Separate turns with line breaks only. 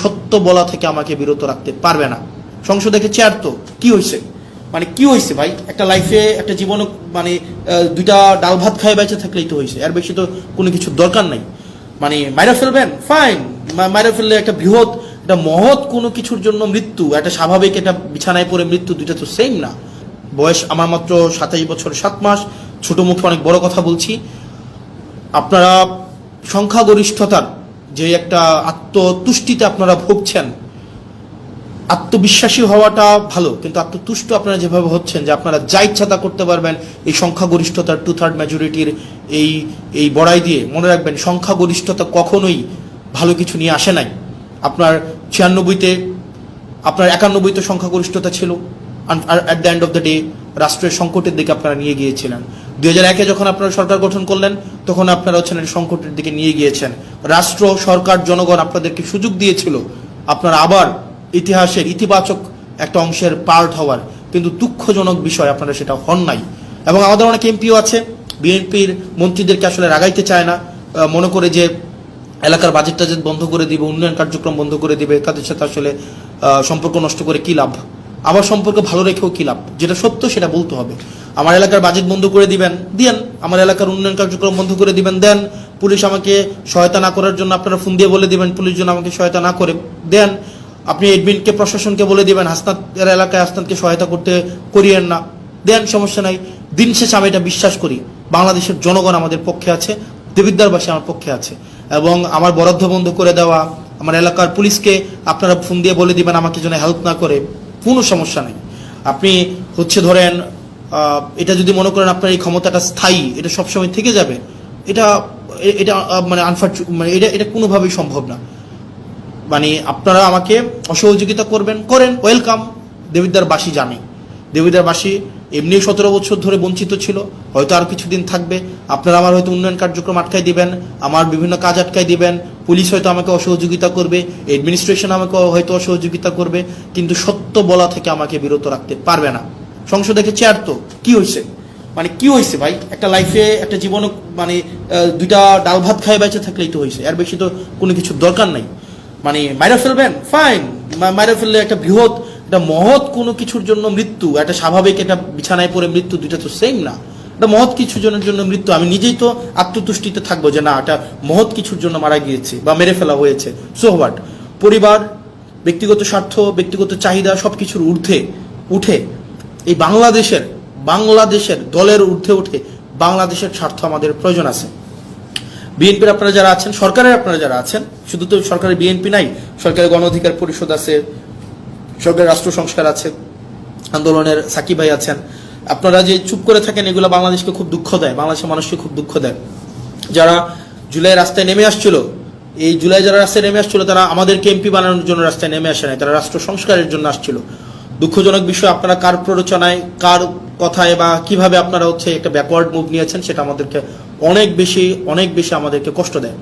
সত্য বলা থেকে আমাকে বিরত রাখতে পারবে না। সংসদে চেয়ার তো কি হয়েছে, মানে কি হয়েছে ভাই? একটা লাইফে একটা জীবনে মানে দুইটা ডাল ভাত খায় বেঁচে থাকলেই তো হয়েছে, এর বেশি তো কোনো কিছুর দরকার নাই। মানে মাইরা ফেলবেন, ফাইন, মাইরা ফেললে একটা বৃহৎ একটা মহৎ কোনো কিছুর জন্য মৃত্যু, একটা স্বাভাবিক একটা বিছানায় পড়ে মৃত্যু, দুইটা তো সেম না। বয়স আমার মাত্র 27 বছর 7 মাস, ছোট মুখে অনেক বড় কথা বলছি। আপনারা সংখ্যাগরিষ্ঠতার যে একটা আত্মতুষ্টিতে আপনারা ভুগছেন, আত্মবিশ্বাসী হওয়াটা ভালো, কিন্তু আত্মতুষ্ট আপনারা যেভাবে হচ্ছেন যে আপনারা যা ইচ্ছা তা করতে পারবেন এই সংখ্যাগরিষ্ঠতার 2/3 মেজরিটির এই বড়াই দিয়ে, মনে রাখবেন সংখ্যাগরিষ্ঠতা কখনোই ভালো কিছু নিয়ে আসে নাই। আপনার 96-তে আপনার 91-তে সংখ্যাগরিষ্ঠতা ছিল, at the end of the day রাষ্ট্রের সংকটের দিকে আপনারা নিয়ে গিয়েছিলেন। 2001-এ যখন আপনারা সরকার গঠন করলেন তখন আপনারা হচ্ছেন সংকটের দিকে নিয়ে গিয়েছেন। রাষ্ট্র, সরকার, জনগণ আপনাদেরকে সুযোগ দিয়েছিল আপনারা আবার ইতিহাসের ইতিবাচক একটা অংশের পার্ট হওয়ার, কিন্তু দুঃখজনক বিষয় আপনারা সেটা হন নাই। এবং আমাদের অনেক এমপিও আছে বিএনপির মন্ত্রীদেরকে আসলে রাগাইতে চায় না, মনে করে যে এলাকার বাজেট টাজেট বন্ধ করে দিবে, উন্নয়ন কার্যক্রম বন্ধ করে দিবে, তাদের সাথে আসলে সম্পর্ক নষ্ট করে কি লাভ, আবার সম্পর্ক ভালো রেখেও কি লাভ? যেটা সত্য সেটা বলতে হবে। আমার এলাকার বাজেট বন্ধ করে দিবেন, দেন। আমার এলাকার উন্নয়ন কার্যক্রম বন্ধ করে দিবেন, দেন। পুলিশ আমাকে সহায়তা না করার জন্য আপনারা ফোন দিয়ে বলে দিবেন পুলিশ যেন আমাকে সহায়তা না করে, দেন। আপনি এডমিনকে, প্রশাসনকে বলে দিবেন হাসনাতের এলাকায় হাসনাতকে সহায়তা করতে করিয়েন না, দেন, সমস্যা নাই। দিন শেষে আমি এটা বিশ্বাস করি বাংলাদেশের জনগণ আমাদের পক্ষে আছে, দেবিদ্বারবাসী আমার পক্ষে আছে। এবং আমার বরাদ্দ বন্ধ করে দেওয়া, আমার এলাকার পুলিশকে আপনারা ফোন দিয়ে বলে দিবেন আমাকে যেন হেল্প না করে, কোনো সমস্যা নেই। আপনি ধরেন এটা যদি মনে করেন আপনার এই ক্ষমতাটা স্থায়ী, এটা সবসময় থেকে যাবে, এটা এটা মানে মানে এটা কোনোভাবেই সম্ভব না। মানে আপনারা আমাকে অসহযোগিতা করেন, ওয়েলকাম। দেবিদ্বারবাসী জানে, দেবিদ্বারবাসী এমনি 17 বছর ধরে বঞ্চিত ছিল, হয়তো আর কিছুদিন থাকবে। আপনারা আমার হয়তো উন্নয়ন কার্যক্রম আটকাই দিবেন, আমার বিভিন্ন কাজ আটকাই দিবেন, পুলিশ হয়তো আমাকে অসহযোগিতা করবে, অ্যাডমিনিস্ট্রেশন আমাকে হয়তো অসহযোগিতা করবে, কিন্তু সত্য বলা থেকে আমাকে বিরত রাখতে পারবে না। সংসদে চেয়ার তো কি হয়েছে, মানে কি হয়েছে ভাই? একটা লাইফে একটা জীবনে মানে দুইটা ডাল ভাত খায় বেঁচে থাকলেই তো হয়েছে, এর বেশি তো কোনো কিছুর দরকার নাই। মানে মাইরা ফেলবেন, ফাইন, মাইরা ফেললে একটা বৃহৎ একটা মহৎ কোনো কিছুর জন্য মৃত্যু, একটা স্বাভাবিক একটা বিছানায় পড়ে মৃত্যু, দুইটা তো সেম না। একটা মহৎ কিছুর জন্য মৃত্যু, আমি নিজেই তো আত্মতুষ্টিতে থাকবো যে না, একটা মহৎ কিছুর জন্য মারা গিয়েছে বা মেরে ফেলা হয়েছে, সো হোয়াট। পরিবার, ব্যক্তিগত স্বার্থ, ব্যক্তিগত চাহিদা সবকিছুর ঊর্ধ্বে উঠে এই বাংলাদেশের দলের ঊর্ধ্বে উঠে বাংলাদেশের স্বার্থ আমাদের প্রয়োজন আছে। বিএনপির আপনারা যারা আছেন, সরকারের আপনারা যারা আছেন, শুধু তো সরকারের বিএনপি নাই, সরকারের গণ অধিকার পরিষদ আছে, সরকারের রাষ্ট্র সংস্কার আছে, আন্দোলনের সাকিব ভাই আছেন। আপনারা যে চুপ করে থাকেন, এগুলো বাংলাদেশকে খুব দুঃখ দেয়, বাংলাদেশের মানুষকে খুব দুঃখ দেয়। যারা জুলাই রাস্তায় নেমে আসছিল, এই জুলাই যারা রাস্তায় নেমে আসছিল, তারা আমাদেরকে এমপি বানানোর জন্য রাস্তায় নেমে আসে নাই, তারা রাষ্ট্র সংস্কারের জন্য আসছিল। দুঃখজনক বিষয়, আপনারা কার প্ররোচনায়, কার কথায় বা কিভাবে আপনারা একটা ব্যাকওয়ার্ড মুভ নিয়েছেন, সেটা আমাদেরকে অনেক বেশি আমাদেরকে কষ্ট দেয়।